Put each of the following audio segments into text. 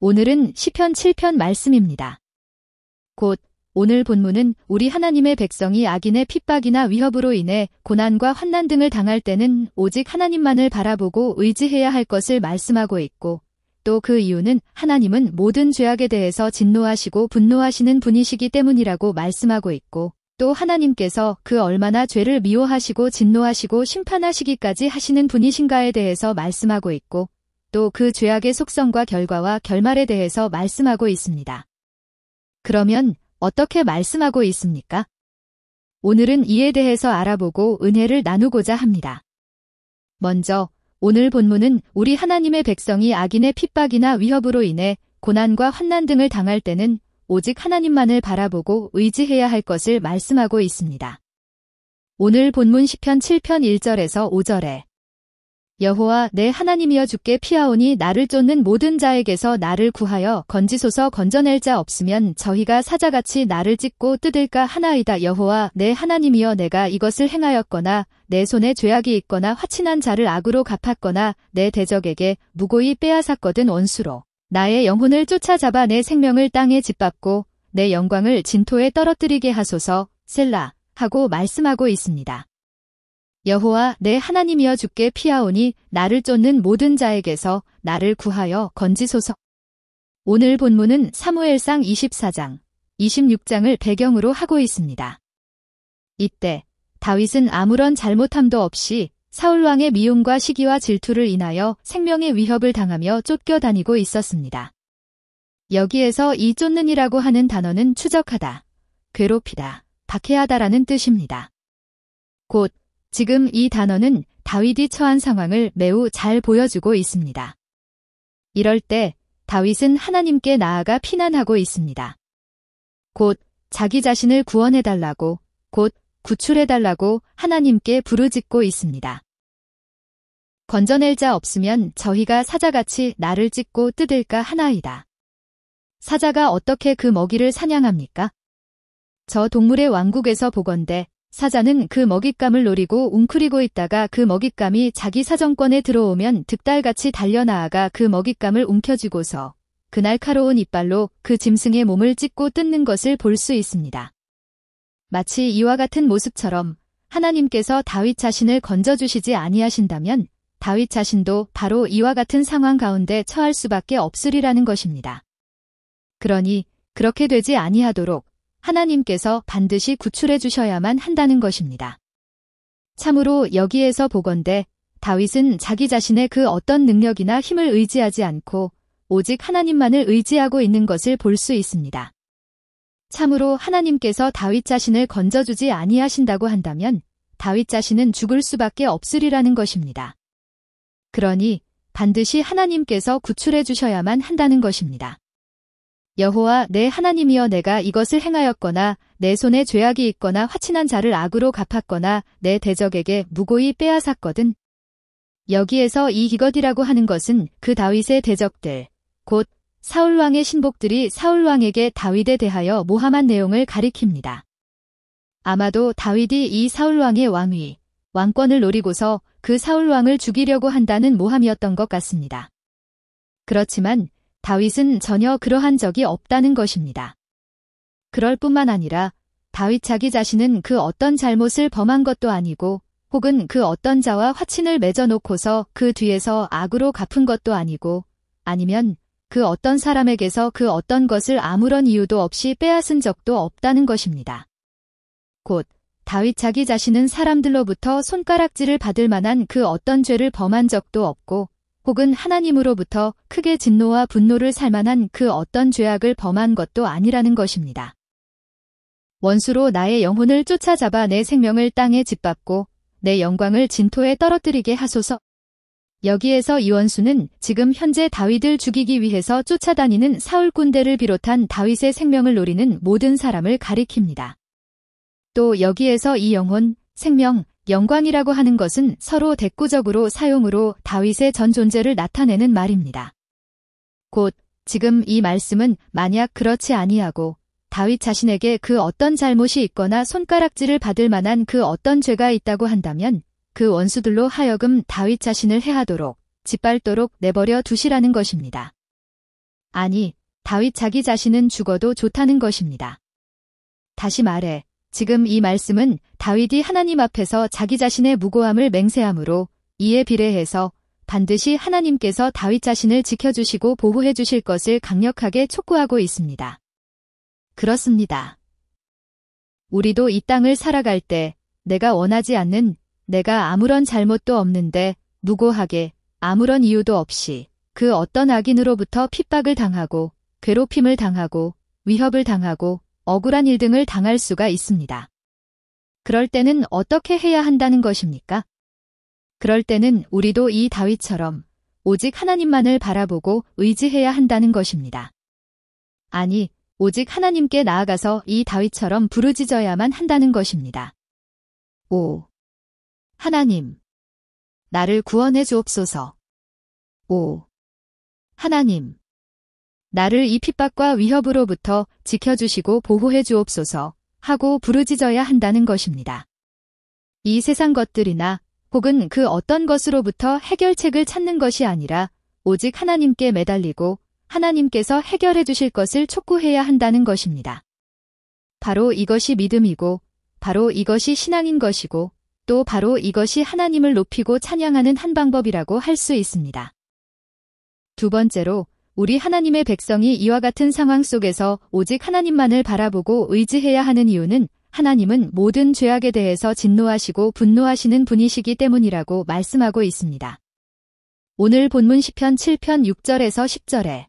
오늘은 시편 7편 말씀입니다. 곧 오늘 본문은 우리 하나님의 백성이 악인의 핍박이나 위협으로 인해 고난과 환난 등을 당할 때는 오직 하나님만을 바라보고 의지해야 할 것을 말씀하고 있고, 또 그 이유는 하나님은 모든 죄악에 대해서 진노하시고 분노하시는 분이시기 때문이라고 말씀하고 있고, 또 하나님께서 그 얼마나 죄를 미워하시고 진노하시고 심판하시기까지 하시는 분이신가에 대해서 말씀하고 있고, 또 그 죄악의 속성과 결과와 결말에 대해서 말씀하고 있습니다. 그러면 어떻게 말씀하고 있습니까? 오늘은 이에 대해서 알아보고 은혜를 나누고자 합니다. 먼저 오늘 본문은 우리 하나님의 백성이 악인의 핍박이나 위협으로 인해 고난과 환난 등을 당할 때는 오직 하나님만을 바라보고 의지해야 할 것을 말씀하고 있습니다. 오늘 본문 시편 7편 1절에서 5절에 여호와 내 하나님이여 주께 피하오니 나를 쫓는 모든 자에게서 나를 구하여 건지소서. 건져낼 자 없으면 저희가 사자같이 나를 찢고 뜯을까 하나이다. 여호와 내 하나님이여 내가 이것을 행하였거나 내 손에 죄악이 있거나 화친한 자를 악으로 갚았거나 내 대적에게 무고히 빼앗았거든 원수로 나의 영혼을 쫓아잡아 내 생명을 땅에 짓밟고 내 영광을 진토에 떨어뜨리게 하소서. 셀라 하고 말씀하고 있습니다. 여호와 내 하나님이여 주께 피하오니 나를 쫓는 모든 자에게서 나를 구하여 건지소서. 오늘 본문은 사무엘상 24장, 26장을 배경으로 하고 있습니다. 이때 다윗은 아무런 잘못함도 없이 사울왕의 미움과 시기와 질투를 인하여 생명의 위협을 당하며 쫓겨다니고 있었습니다. 여기에서 이 쫓는이라고 하는 단어는 추적하다, 괴롭히다, 박해하다라는 뜻입니다. 곧 지금 이 단어는 다윗이 처한 상황을 매우 잘 보여주고 있습니다. 이럴 때 다윗은 하나님께 나아가 피난하고 있습니다. 곧 자기 자신을 구원해달라고, 곧 구출해달라고 하나님께 부르짖고 있습니다. 건져낼 자 없으면 저희가 사자같이 나를 찢고 뜯을까 하나이다. 사자가 어떻게 그 먹이를 사냥합니까? 저 동물의 왕국에서 보건대 사자는 그 먹잇감을 노리고 웅크리고 있다가 그 먹잇감이 자기 사정권에 들어오면 득달같이 달려나아가 그 먹잇감을 움켜쥐고서 그 날카로운 이빨로 그 짐승의 몸을 찢고 뜯는 것을 볼 수 있습니다. 마치 이와 같은 모습처럼 하나님께서 다윗 자신을 건져주시지 아니하신다면 다윗 자신도 바로 이와 같은 상황 가운데 처할 수밖에 없으리라는 것입니다. 그러니 그렇게 되지 아니하도록 하나님께서 반드시 구출해 주셔야만 한다는 것입니다. 참으로 여기에서 보건대 다윗은 자기 자신의 그 어떤 능력이나 힘을 의지하지 않고 오직 하나님만을 의지하고 있는 것을 볼 수 있습니다. 참으로 하나님께서 다윗 자신을 건져주지 아니하신다고 한다면 다윗 자신은 죽을 수밖에 없으리라는 것입니다. 그러니 반드시 하나님께서 구출해 주셔야만 한다는 것입니다. 여호와 내 하나님이여 내가 이것을 행하였거나 내 손에 죄악이 있거나 화친한 자를 악으로 갚았거나 내 대적에게 무고히 빼앗았거든. 여기에서 이 이것이라고 하는 것은 그 다윗의 대적들, 곧 사울왕의 신복들이 사울왕에게 다윗에 대하여 모함한 내용을 가리킵니다. 아마도 다윗이 이 사울왕의 왕위, 왕권을 노리고서 그 사울왕을 죽이려고 한다는 모함이었던 것 같습니다. 그렇지만 다윗은 전혀 그러한 적이 없다는 것입니다. 그럴 뿐만 아니라 다윗 자기 자신은 그 어떤 잘못을 범한 것도 아니고 혹은 그 어떤 자와 화친을 맺어놓고서 그 뒤에서 악으로 갚은 것도 아니고 아니면 그 어떤 사람에게서 그 어떤 것을 아무런 이유도 없이 빼앗은 적도 없다는 것입니다. 곧 다윗 자기 자신은 사람들로부터 손가락질을 받을 만한 그 어떤 죄를 범한 적도 없고 혹은 하나님으로부터 크게 진노와 분노를 살 만한 그 어떤 죄악을 범한 것도 아니라는 것입니다. 원수로 나의 영혼을 쫓아잡아 내 생명을 땅에 짓밟고 내 영광을 진토에 떨어뜨리게 하소서. 여기에서 이 원수는 지금 현재 다윗을 죽이기 위해서 쫓아다니는 사울 군대를 비롯한 다윗의 생명을 노리는 모든 사람을 가리킵니다. 또 여기에서 이 영혼, 생명, 영광이라고 하는 것은 서로 대꾸적으로 사용으로 다윗의 전 존재를 나타내는 말입니다. 곧 지금 이 말씀은 만약 그렇지 아니하고 다윗 자신에게 그 어떤 잘못이 있거나 손가락질을 받을 만한 그 어떤 죄가 있다고 한다면 그 원수들로 하여금 다윗 자신을 해하도록 짓밟도록 내버려 두시라는 것입니다. 아니, 다윗 자기 자신은 죽어도 좋다는 것입니다. 다시 말해, 지금 이 말씀은 다윗이 하나님 앞에서 자기 자신의 무고함을 맹세함으로 이에 비례해서 반드시 하나님께서 다윗 자신을 지켜주시고 보호해 주실 것을 강력하게 촉구하고 있습니다. 그렇습니다. 우리도 이 땅을 살아갈 때 내가 원하지 않는, 내가 아무런 잘못도 없는데 무고하게 아무런 이유도 없이 그 어떤 악인으로부터 핍박을 당하고 괴롭힘을 당하고 위협을 당하고 억울한 일 등을 당할 수가 있습니다. 그럴 때는 어떻게 해야 한다는 것입니까? 그럴 때는 우리도 이 다윗처럼 오직 하나님만을 바라보고 의지해야 한다는 것입니다. 아니, 오직 하나님께 나아가서 이 다윗처럼 부르짖어야만 한다는 것입니다. 오, 하나님, 나를 구원해 주옵소서. 오, 하나님, 나를 이 핍박과 위협으로부터 지켜주시고 보호해 주옵소서 하고 부르짖어야 한다는 것입니다. 이 세상 것들이나 혹은 그 어떤 것으로부터 해결책을 찾는 것이 아니라 오직 하나님께 매달리고 하나님께서 해결해 주실 것을 촉구해야 한다는 것입니다. 바로 이것이 믿음이고 바로 이것이 신앙인 것이고 또 바로 이것이 하나님을 높이고 찬양하는 한 방법이라고 할 수 있습니다. 두 번째로, 우리 하나님의 백성이 이와 같은 상황 속에서 오직 하나님만을 바라보고 의지해야 하는 이유는 하나님은 모든 죄악에 대해서 진노하시고 분노하시는 분이시기 때문이라고 말씀하고 있습니다. 오늘 본문 시편 7편 6절에서 10절에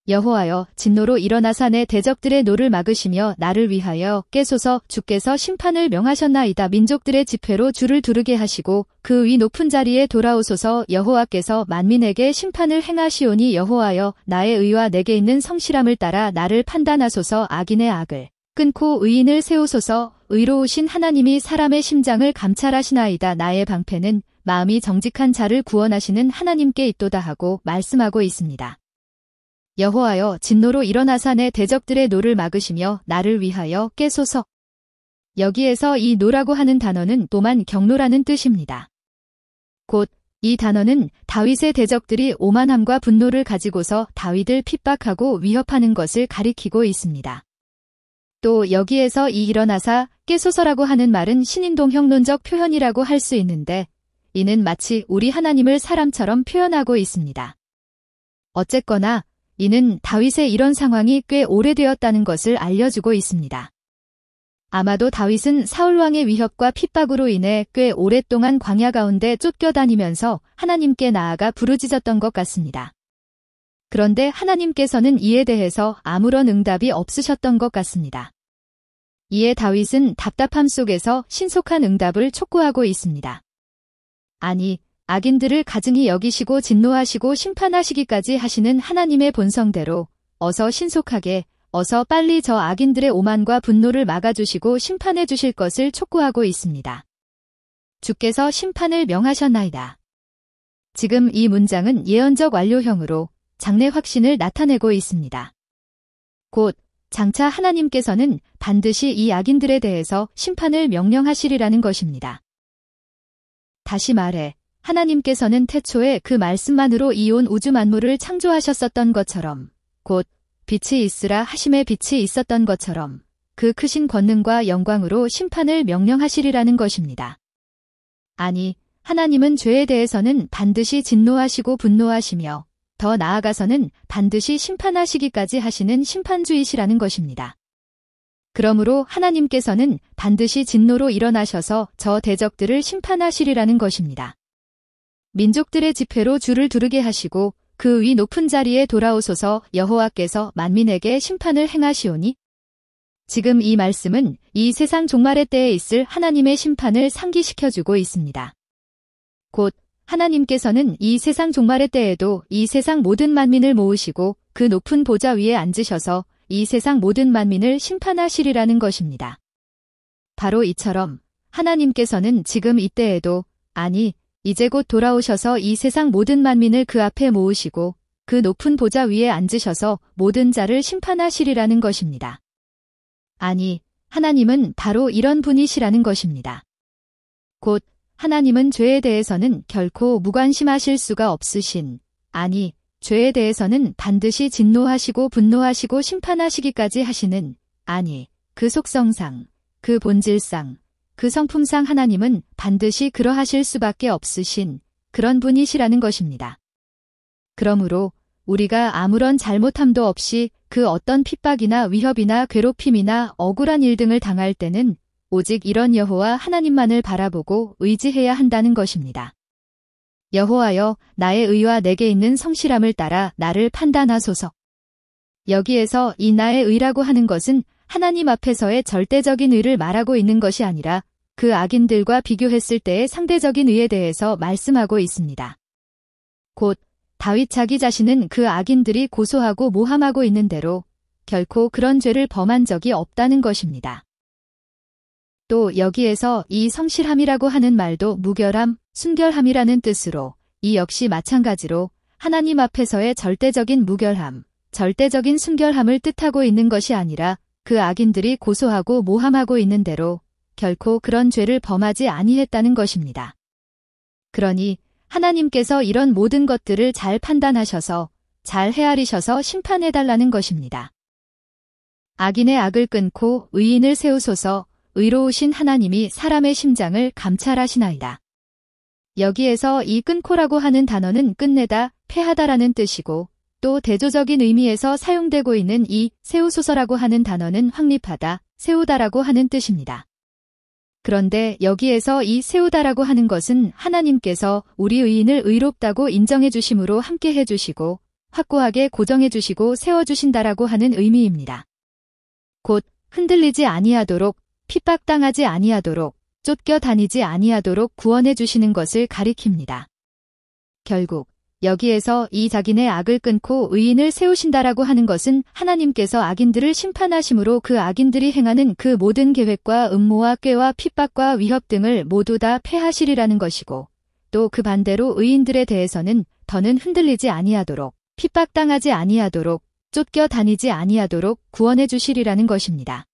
여호와여, 진노로 일어나사 내 대적들의 노를 막으시며 나를 위하여 깨소서. 주께서 심판을 명하셨나이다. 민족들의 집회로 줄을 두르게 하시고 그 위 높은 자리에 돌아오소서. 여호와께서 만민에게 심판을 행하시오니 여호와여, 나의 의와 내게 있는 성실함을 따라 나를 판단하소서. 악인의 악을 끊고 의인을 세우소서. 의로우신 하나님이 사람의 심장을 감찰하시나이다. 나의 방패는 마음이 정직한 자를 구원하시는 하나님께 있도다 하고 말씀하고 있습니다. 여호와여, 진노로 일어나사 내 대적들의 노를 막으시며 나를 위하여 깨소서. 여기에서 이 노라고 하는 단어는 또한 경노라는 뜻입니다. 곧 이 단어는 다윗의 대적들이 오만함과 분노를 가지고서 다윗을 핍박하고 위협하는 것을 가리키고 있습니다. 또 여기에서 이 일어나사 깨소서라고 하는 말은 신인동형론적 표현이라고 할 수 있는데 이는 마치 우리 하나님을 사람처럼 표현하고 있습니다. 어쨌거나 이는 다윗의 이런 상황이 꽤 오래되었다는 것을 알려주고 있습니다. 아마도 다윗은 사울왕의 위협과 핍박으로 인해 꽤 오랫동안 광야 가운데 쫓겨다니면서 하나님께 나아가 부르짖었던 것 같습니다. 그런데 하나님께서는 이에 대해서 아무런 응답이 없으셨던 것 같습니다. 이에 다윗은 답답함 속에서 신속한 응답을 촉구하고 있습니다. 아니, 악인들을 가증히 여기시고 진노하시고 심판하시기까지 하시는 하나님의 본성대로 어서 신속하게, 어서 빨리 저 악인들의 오만과 분노를 막아주시고 심판해 주실 것을 촉구하고 있습니다. 주께서 심판을 명하셨나이다. 지금 이 문장은 예언적 완료형으로 장래 확신을 나타내고 있습니다. 곧 장차 하나님께서는 반드시 이 악인들에 대해서 심판을 명령하시리라는 것입니다. 다시 말해 하나님께서는 태초에 그 말씀만으로 이 온 우주 만물을 창조하셨었던 것처럼 곧 빛이 있으라 하심에 빛이 있었던 것처럼 그 크신 권능과 영광으로 심판을 명령하시리라는 것입니다. 아니, 하나님은 죄에 대해서는 반드시 진노하시고 분노하시며 더 나아가서는 반드시 심판하시기까지 하시는 심판주이시라는 것입니다. 그러므로 하나님께서는 반드시 진노로 일어나셔서 저 대적들을 심판하시리라는 것입니다. 민족들의 집회로 줄을 두르게 하시고 그 위 높은 자리에 돌아오소서. 여호와께서 만민에게 심판을 행하시오니 지금 이 말씀은 이 세상 종말의 때에 있을 하나님의 심판을 상기시켜주고 있습니다. 곧 하나님께서는 이 세상 종말의 때에도 이 세상 모든 만민을 모으시고 그 높은 보좌 위에 앉으셔서 이 세상 모든 만민을 심판하시리라는 것입니다. 바로 이처럼 하나님께서는 지금 이때에도, 아니 이제 곧 돌아오셔서 이 세상 모든 만민을 그 앞에 모으시고 그 높은 보좌 위에 앉으셔서 모든 자를 심판하시리라는 것입니다. 아니, 하나님은 바로 이런 분이시라는 것입니다. 곧 하나님은 죄에 대해서는 결코 무관심하실 수가 없으신, 아니 죄에 대해서는 반드시 진노하시고 분노하시고 심판하시기까지 하시는, 아니, 그 속성상, 그 본질상, 그 성품상 하나님은 반드시 그러하실 수밖에 없으신 그런 분이시라는 것입니다. 그러므로 우리가 아무런 잘못함도 없이 그 어떤 핍박이나 위협이나 괴롭힘이나 억울한 일 등을 당할 때는 오직 이런 여호와 하나님만을 바라보고 의지해야 한다는 것입니다. 여호와여, 나의 의와 내게 있는 성실함을 따라 나를 판단하소서. 여기에서 이 나의 의라고 하는 것은 하나님 앞에서의 절대적인 의를 말하고 있는 것이 아니라 그 악인들과 비교했을 때의 상대적인 의에 대해서 말씀하고 있습니다. 곧 다윗 자기 자신은 그 악인들이 고소하고 모함하고 있는 대로 결코 그런 죄를 범한 적이 없다는 것입니다. 또 여기에서 이 성실함이라고 하는 말도 무결함, 순결함이라는 뜻으로 이 역시 마찬가지로 하나님 앞에서의 절대적인 무결함, 절대적인 순결함을 뜻하고 있는 것이 아니라 그 악인들이 고소하고 모함하고 있는 대로 결코 그런 죄를 범하지 아니했다는 것입니다. 그러니 하나님께서 이런 모든 것들을 잘 판단하셔서 잘 헤아리셔서 심판해달라는 것입니다. 악인의 악을 끊고 의인을 세우소서. 의로우신 하나님이 사람의 심장을 감찰하시나이다. 여기에서 이 끊고라고 하는 단어는 끝내다, 패하다라는 뜻이고 또 대조적인 의미에서 사용되고 있는 이 세우소서라고 하는 단어는 확립하다, 세우다라고 하는 뜻입니다. 그런데 여기에서 이 세우다라고 하는 것은 하나님께서 우리 의인을 의롭다고 인정해 주심으로 함께 해주시고 확고하게 고정해 주시고 세워주신다라고 하는 의미입니다. 곧 흔들리지 아니하도록, 핍박당하지 아니하도록, 쫓겨다니지 아니하도록 구원해 주시는 것을 가리킵니다. 결국 여기에서 이 자기네 악을 끊고 의인을 세우신다라고 하는 것은 하나님께서 악인들을 심판하심으로 그 악인들이 행하는 그 모든 계획과 음모와 꾀와 핍박과 위협 등을 모두 다 패하시리라는 것이고 또 그 반대로 의인들에 대해서는 더는 흔들리지 아니하도록, 핍박당하지 아니하도록, 쫓겨다니지 아니하도록 구원해 주시리라는 것입니다.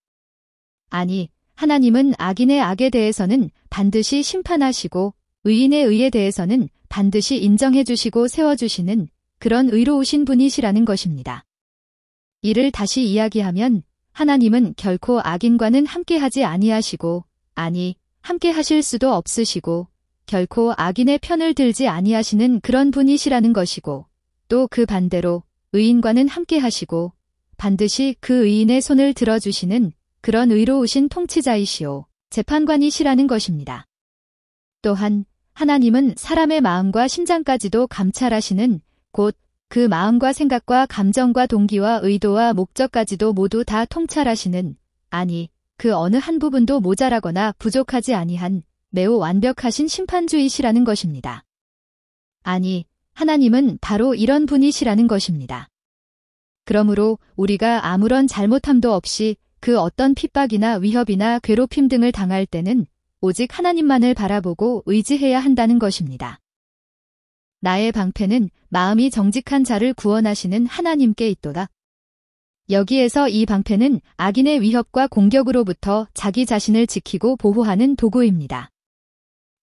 아니, 하나님은 악인의 악에 대해서는 반드시 심판하시고 의인의 의에 대해서는 반드시 인정해 주시고 세워주시는 그런 의로우신 분이시라는 것입니다. 이를 다시 이야기하면 하나님은 결코 악인과는 함께하지 아니하시고, 아니, 함께하실 수도 없으시고 결코 악인의 편을 들지 아니하시는 그런 분이시라는 것이고 또 그 반대로 의인과는 함께하시고 반드시 그 의인의 손을 들어주시는 그런 의로우신 통치자이시오, 재판관이시라는 것입니다. 또한 하나님은 사람의 마음과 심장까지도 감찰하시는, 곧 그 마음과 생각과 감정과 동기와 의도와 목적까지도 모두 다 통찰하시는, 아니, 그 어느 한 부분도 모자라거나 부족하지 아니한 매우 완벽하신 심판주이시라는 것입니다. 아니, 하나님은 바로 이런 분이시라는 것입니다. 그러므로 우리가 아무런 잘못함도 없이 그 어떤 핍박이나 위협이나 괴롭힘 등을 당할 때는 오직 하나님만을 바라보고 의지해야 한다는 것입니다. 나의 방패는 마음이 정직한 자를 구원하시는 하나님께 있도다. 여기에서 이 방패는 악인의 위협과 공격으로부터 자기 자신을 지키고 보호하는 도구입니다.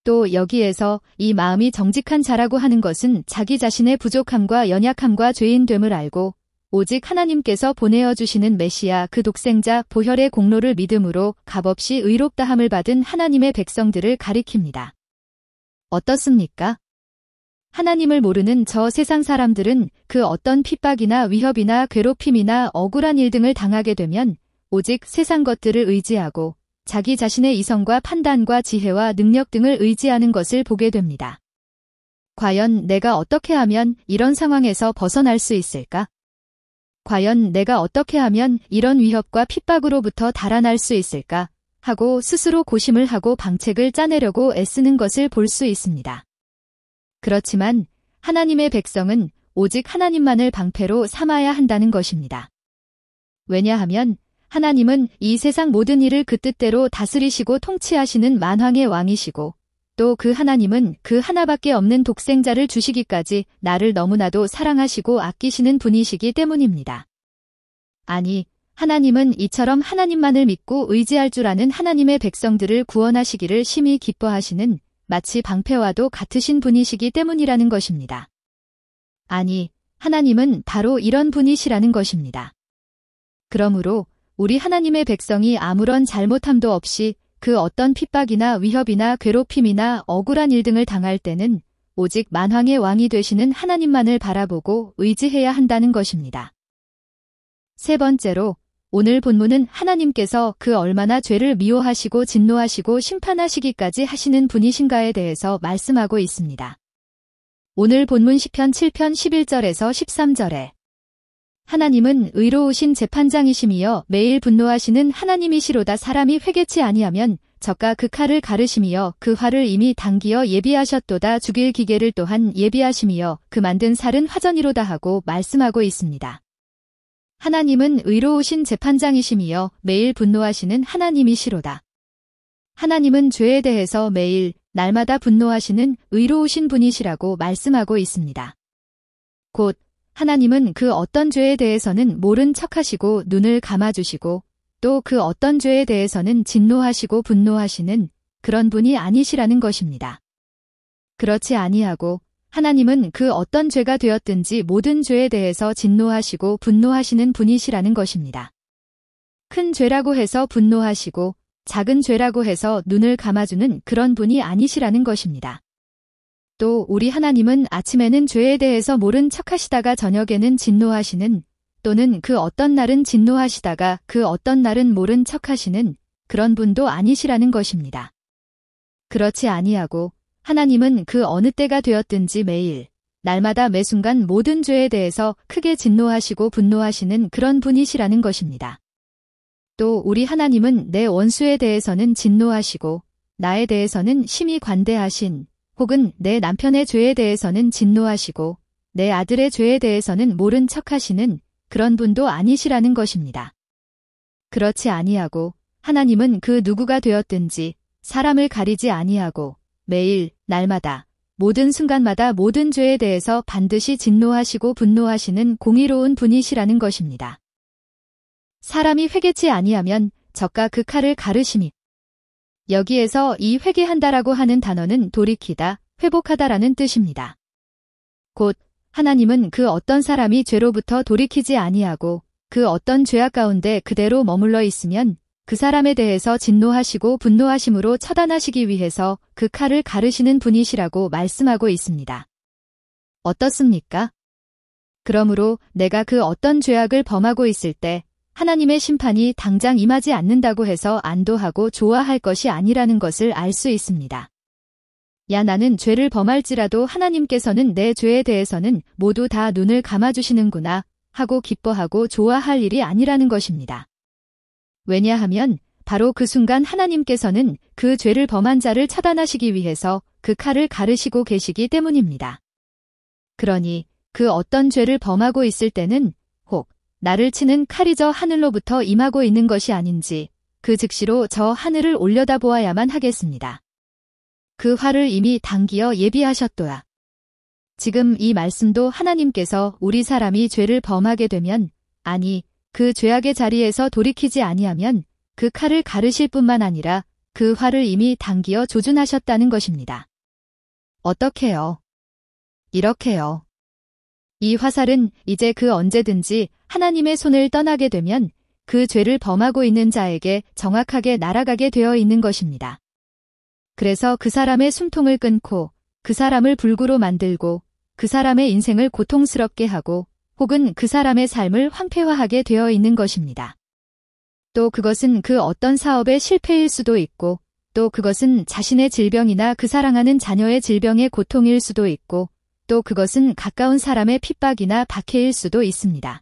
또 여기에서 이 마음이 정직한 자라고 하는 것은 자기 자신의 부족함과 연약함과 죄인됨을 알고 오직 하나님께서 보내어 주시는 메시아 그 독생자 보혈의 공로를 믿음으로 값없이 의롭다함을 받은 하나님의 백성들을 가리킵니다. 어떻습니까? 하나님을 모르는 저 세상 사람들은 그 어떤 핍박이나 위협이나 괴롭힘이나 억울한 일 등을 당하게 되면 오직 세상 것들을 의지하고 자기 자신의 이성과 판단과 지혜와 능력 등을 의지하는 것을 보게 됩니다. 과연 내가 어떻게 하면 이런 상황에서 벗어날 수 있을까? 과연 내가 어떻게 하면 이런 위협과 핍박으로부터 달아날 수 있을까? 하고 스스로 고심을 하고 방책을 짜내려고 애쓰는 것을 볼 수 있습니다. 그렇지만 하나님의 백성은 오직 하나님만을 방패로 삼아야 한다는 것입니다. 왜냐하면 하나님은 이 세상 모든 일을 그 뜻대로 다스리시고 통치하시는 만왕의 왕이시고 또 그 하나님은 그 하나밖에 없는 독생자를 주시기까지 나를 너무나도 사랑하시고 아끼시는 분이시기 때문입니다. 아니, 하나님은 이처럼 하나님만을 믿고 의지할 줄 아는 하나님의 백성들을 구원하시기를 심히 기뻐하시는 마치 방패와도 같으신 분이시기 때문이라는 것입니다. 아니, 하나님은 바로 이런 분이시라는 것입니다. 그러므로 우리 하나님의 백성이 아무런 잘못함도 없이 그 어떤 핍박이나 위협이나 괴롭힘이나 억울한 일 등을 당할 때는 오직 만왕의 왕이 되시는 하나님만을 바라보고 의지해야 한다는 것입니다. 세 번째로, 오늘 본문은 하나님께서 그 얼마나 죄를 미워하시고 진노하시고 심판하시기까지 하시는 분이신가에 대해서 말씀하고 있습니다. 오늘 본문 시편 7편 11절에서 13절에 하나님은 의로우신 재판장이시며 매일 분노하시는 하나님이시로다. 사람이 회개치 아니하면 저가 그 칼을 가르시며 그 활을 이미 당기어 예비하셨도다. 죽일 기계를 또한 예비하시며 그 만든 살은 화전이로다 하고 말씀하고 있습니다. 하나님은 의로우신 재판장이시며 매일 분노하시는 하나님이시로다. 하나님은 죄에 대해서 매일 날마다 분노하시는 의로우신 분이시라고 말씀하고 있습니다. 곧 하나님은 그 어떤 죄에 대해서는 모른 척하시고 눈을 감아주시고 또 그 어떤 죄에 대해서는 진노하시고 분노하시는 그런 분이 아니시라는 것입니다. 그렇지 아니하고 하나님은 그 어떤 죄가 되었든지 모든 죄에 대해서 진노하시고 분노하시는 분이시라는 것입니다. 큰 죄라고 해서 분노하시고 작은 죄라고 해서 눈을 감아주는 그런 분이 아니시라는 것입니다. 또 우리 하나님은 아침에는 죄에 대해서 모른 척하시다가 저녁에는 진노하시는 또는 그 어떤 날은 진노하시다가 그 어떤 날은 모른 척하시는 그런 분도 아니시라는 것입니다. 그렇지 아니하고 하나님은 그 어느 때가 되었든지 매일 날마다 매순간 모든 죄에 대해서 크게 진노하시고 분노하시는 그런 분이시라는 것입니다. 또 우리 하나님은 내 원수에 대해서는 진노하시고 나에 대해서는 심히 관대하신 혹은 내 남편의 죄에 대해서는 진노하시고 내 아들의 죄에 대해서는 모른 척하시는 그런 분도 아니시라는 것입니다. 그렇지 아니하고 하나님은 그 누구가 되었든지 사람을 가리지 아니하고 매일 날마다 모든 순간마다 모든 죄에 대해서 반드시 진노하시고 분노하시는 공의로운 분이시라는 것입니다. 사람이 회개치 아니하면 저가 그 칼을 가르시니 여기에서 이 회개한다라고 하는 단어는 돌이키다, 회복하다라는 뜻입니다. 곧 하나님은 그 어떤 사람이 죄로부터 돌이키지 아니하고 그 어떤 죄악 가운데 그대로 머물러 있으면 그 사람에 대해서 진노하시고 분노하심으로 처단하시기 위해서 그 칼을 가르시는 분이시라고 말씀하고 있습니다. 어떻습니까? 그러므로 내가 그 어떤 죄악을 범하고 있을 때 하나님의 심판이 당장 임하지 않는다고 해서 안도하고 좋아할 것이 아니라는 것을 알 수 있습니다. 야, 나는 죄를 범할지라도 하나님께서는 내 죄에 대해서는 모두 다 눈을 감아주시는구나 하고 기뻐하고 좋아할 일이 아니라는 것입니다. 왜냐하면 바로 그 순간 하나님께서는 그 죄를 범한 자를 처단하시기 위해서 그 칼을 가르시고 계시기 때문입니다. 그러니 그 어떤 죄를 범하고 있을 때는 혹 나를 치는 칼이 저 하늘로부터 임하고 있는 것이 아닌지 그 즉시로 저 하늘을 올려다보아야만 하겠습니다. 그 활을 이미 당기어 예비하셨도다. 지금 이 말씀도 하나님께서 우리 사람이 죄를 범하게 되면 아니 그 죄악의 자리에서 돌이키지 아니하면 그 칼을 가르실 뿐만 아니라 그 활을 이미 당기어 조준하셨다는 것입니다. 어떻게요? 이렇게요. 이 화살은 이제 그 언제든지 하나님의 손을 떠나게 되면 그 죄를 범하고 있는 자에게 정확하게 날아가게 되어 있는 것입니다. 그래서 그 사람의 숨통을 끊고 그 사람을 불구로 만들고 그 사람의 인생을 고통스럽게 하고 혹은 그 사람의 삶을 황폐화하게 되어 있는 것입니다. 또 그것은 그 어떤 사업의 실패일 수도 있고 또 그것은 자신의 질병이나 그 사랑하는 자녀의 질병의 고통일 수도 있고 또 그것은 가까운 사람의 핍박이나 박해일 수도 있습니다.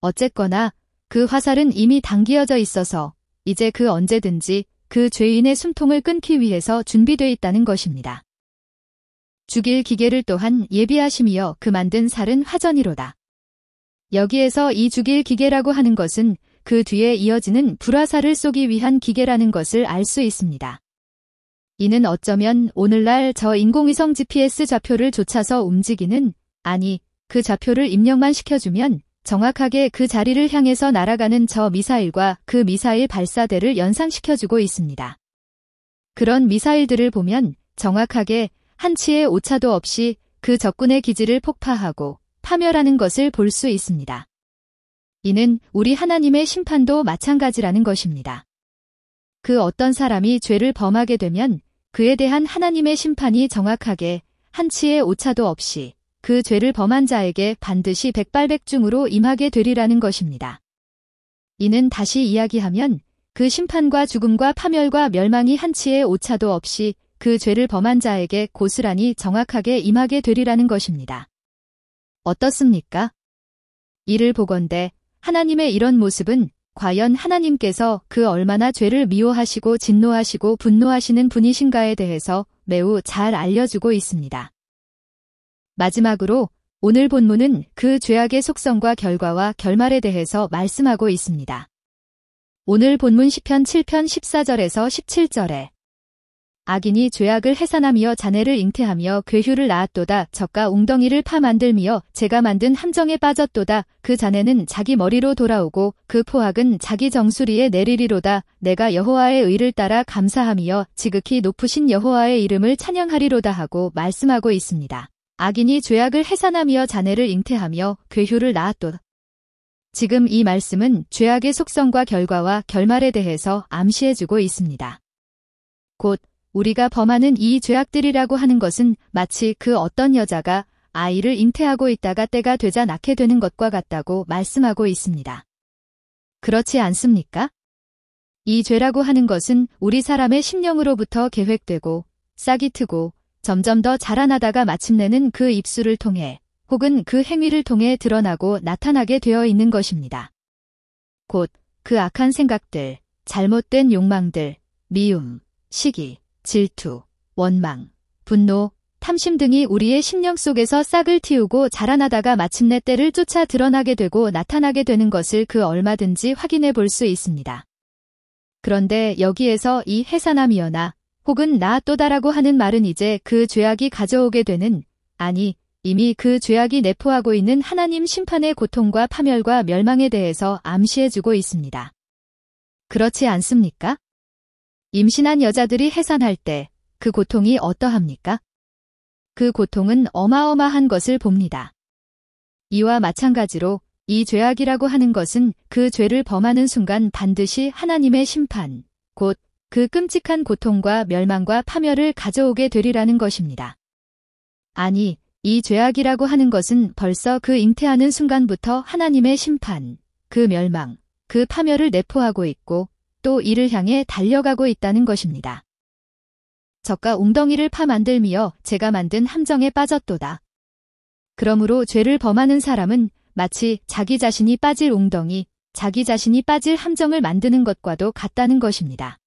어쨌거나 그 화살은 이미 당기어져 있어서 이제 그 언제든지 그 죄인의 숨통을 끊기 위해서 준비되어 있다는 것입니다. 죽일 기계를 또한 예비하심이여 그 만든 살은 화전이로다. 여기에서 이 죽일 기계라고 하는 것은 그 뒤에 이어지는 불화살을 쏘기 위한 기계라는 것을 알 수 있습니다. 이는 어쩌면 오늘날 저 인공위성 GPS 좌표를 좇아서 움직이는 아니 그 좌표를 입력만 시켜주면 정확하게 그 자리를 향해서 날아가는 저 미사일과 그 미사일 발사대를 연상시켜주고 있습니다. 그런 미사일들을 보면 정확하게 한치의 오차도 없이 그 적군의 기지를 폭파하고 파멸하는 것을 볼 수 있습니다. 이는 우리 하나님의 심판도 마찬가지라는 것입니다. 그 어떤 사람이 죄를 범하게 되면 그에 대한 하나님의 심판이 정확하게 한치의 오차도 없이 그 죄를 범한 자에게 반드시 백발백중으로 임하게 되리라는 것입니다. 이는 다시 이야기하면 그 심판과 죽음과 파멸과 멸망이 한치의 오차도 없이 그 죄를 범한 자에게 고스란히 정확하게 임하게 되리라는 것입니다. 어떻습니까? 이를 보건대 하나님의 이런 모습은 과연 하나님께서 그 얼마나 죄를 미워하시고 진노하시고 분노하시는 분이신가에 대해서 매우 잘 알려주고 있습니다. 마지막으로 오늘 본문은 그 죄악의 속성과 결과와 결말에 대해서 말씀하고 있습니다. 오늘 본문 시편 7편 14절에서 17절에 악인이 죄악을 해산하며 자네를 잉태하며 괴휴를 낳았도다. 젖과 웅덩이를 파 만들며 제가 만든 함정에 빠졌도다. 그 자네는 자기 머리로 돌아오고 그 포악은 자기 정수리에 내리리로다. 내가 여호와의 의를 따라 감사하며 지극히 높으신 여호와의 이름을 찬양하리로다 하고 말씀하고 있습니다. 악인이 죄악을 해산하며 자네를 잉태하며 괴휴를 낳았도다. 지금 이 말씀은 죄악의 속성과 결과와 결말에 대해서 암시해주고 있습니다. 곧 우리가 범하는 이 죄악들이라고 하는 것은 마치 그 어떤 여자가 아이를 잉태하고 있다가 때가 되자 낳게 되는 것과 같다고 말씀하고 있습니다. 그렇지 않습니까? 이 죄라고 하는 것은 우리 사람의 심령으로부터 계획되고 싹이 트고 점점 더 자라나다가 마침내는 그 입술을 통해 혹은 그 행위를 통해 드러나고 나타나게 되어 있는 것입니다. 곧 그 악한 생각들, 잘못된 욕망들, 미움, 시기, 질투, 원망, 분노, 탐심 등이 우리의 심령 속에서 싹을 틔우고 자라나다가 마침내 때를 쫓아 드러나게 되고 나타나게 되는 것을 그 얼마든지 확인해 볼 수 있습니다. 그런데 여기에서 이 해산함이여나 혹은 낳았도다라고 하는 말은 이제 그 죄악이 가져오게 되는, 아니 이미 그 죄악이 내포하고 있는 하나님 심판의 고통과 파멸과 멸망에 대해서 암시해주고 있습니다. 그렇지 않습니까? 임신한 여자들이 해산할 때 그 고통이 어떠합니까? 그 고통은 어마어마한 것을 봅니다. 이와 마찬가지로 이 죄악이라고 하는 것은 그 죄를 범하는 순간 반드시 하나님의 심판, 곧 그 끔찍한 고통과 멸망과 파멸을 가져오게 되리라는 것입니다. 아니, 이 죄악이라고 하는 것은 벌써 그 잉태하는 순간부터 하나님의 심판, 그 멸망, 그 파멸을 내포하고 있고 또 이를 향해 달려가고 있다는 것입니다. 젖과 웅덩이를 파 만들며 제가 만든 함정에 빠졌도다. 그러므로 죄를 범하는 사람은 마치 자기 자신이 빠질 웅덩이, 자기 자신이 빠질 함정을 만드는 것과도 같다는 것입니다.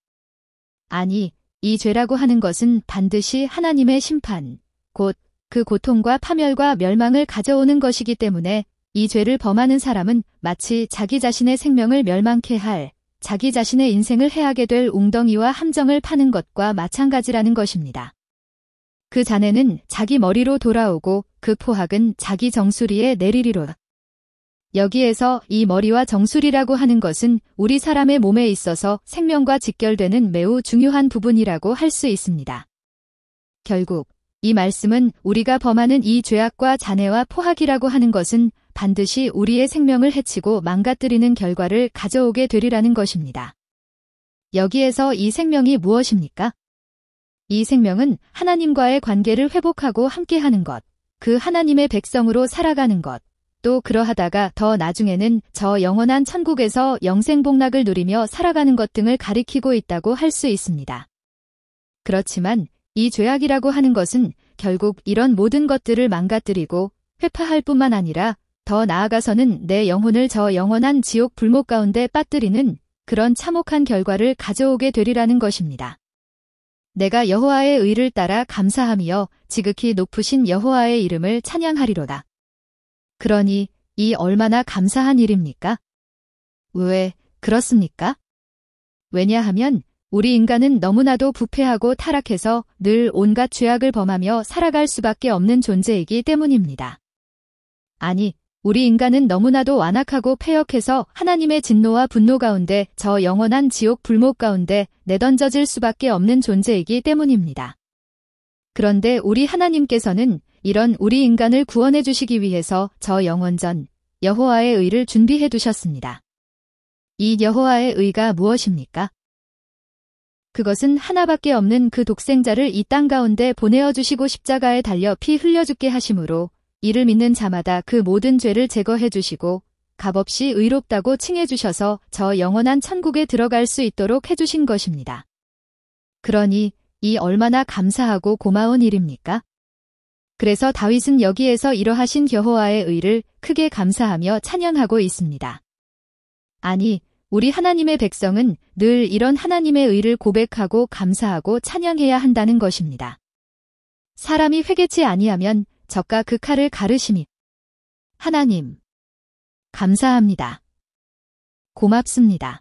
아니, 이 죄라고 하는 것은 반드시 하나님의 심판, 곧 그 고통과 파멸과 멸망을 가져오는 것이기 때문에 이 죄를 범하는 사람은 마치 자기 자신의 생명을 멸망케 할, 자기 자신의 인생을 해하게 될 웅덩이와 함정을 파는 것과 마찬가지라는 것입니다. 그 자네는 자기 머리로 돌아오고 그 포악은 자기 정수리에 내리리로다. 여기에서 이 머리와 정수리라고 하는 것은 우리 사람의 몸에 있어서 생명과 직결되는 매우 중요한 부분이라고 할 수 있습니다. 결국 이 말씀은 우리가 범하는 이 죄악과 잔해와 포악이라고 하는 것은 반드시 우리의 생명을 해치고 망가뜨리는 결과를 가져오게 되리라는 것입니다. 여기에서 이 생명이 무엇입니까? 이 생명은 하나님과의 관계를 회복하고 함께하는 것, 그 하나님의 백성으로 살아가는 것, 또 그러하다가 더 나중에는 저 영원한 천국에서 영생복락을 누리며 살아가는 것 등을 가리키고 있다고 할 수 있습니다. 그렇지만 이 죄악이라고 하는 것은 결국 이런 모든 것들을 망가뜨리고 회파할 뿐만 아니라 더 나아가서는 내 영혼을 저 영원한 지옥 불목 가운데 빠뜨리는 그런 참혹한 결과를 가져오게 되리라는 것입니다. 내가 여호와의 의를 따라 감사하며 지극히 높으신 여호와의 이름을 찬양하리로다. 그러니 이 얼마나 감사한 일입니까? 왜 그렇습니까? 왜냐하면 우리 인간은 너무나도 부패하고 타락해서 늘 온갖 죄악을 범하며 살아갈 수밖에 없는 존재이기 때문입니다. 아니, 우리 인간은 너무나도 완악하고 패역해서 하나님의 진노와 분노 가운데 저 영원한 지옥 불목 가운데 내던져질 수밖에 없는 존재이기 때문입니다. 그런데 우리 하나님께서는 이런 우리 인간을 구원해 주시기 위해서 저 영원전 여호와의 의를 준비해 두셨습니다. 이 여호와의 의가 무엇입니까? 그것은 하나밖에 없는 그 독생자를 이 땅 가운데 보내어 주시고 십자가에 달려 피 흘려 죽게 하심으로 이를 믿는 자마다 그 모든 죄를 제거해 주시고 값없이 의롭다고 칭해 주셔서 저 영원한 천국에 들어갈 수 있도록 해 주신 것입니다. 그러니 이 얼마나 감사하고 고마운 일입니까? 그래서 다윗은 여기에서 이러하신 여호와의 의를 크게 감사하며 찬양하고 있습니다. 아니, 우리 하나님의 백성은 늘 이런 하나님의 의를 고백하고 감사하고 찬양해야 한다는 것입니다. 사람이 회개치 아니하면 적과 그 칼을 가르시니 하나님, 감사합니다. 고맙습니다.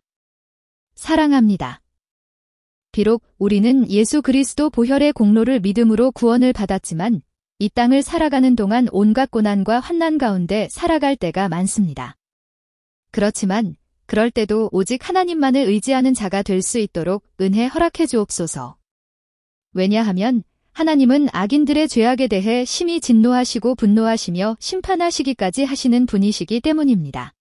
사랑합니다. 비록 우리는 예수 그리스도 보혈의 공로를 믿음으로 구원을 받았지만 이 땅을 살아가는 동안 온갖 고난과 환난 가운데 살아갈 때가 많습니다. 그렇지만 그럴 때도 오직 하나님만을 의지하는 자가 될 수 있도록 은혜 허락해 주옵소서. 왜냐하면 하나님은 악인들의 죄악에 대해 심히 진노하시고 분노하시며 심판하시기까지 하시는 분이시기 때문입니다.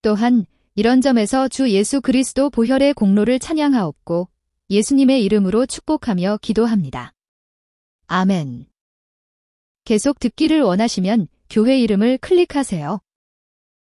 또한 이런 점에서 주 예수 그리스도 보혈의 공로를 찬양하옵고 예수님의 이름으로 축복하며 기도합니다. 아멘. 계속 듣기를 원하시면 교회 이름을 클릭하세요.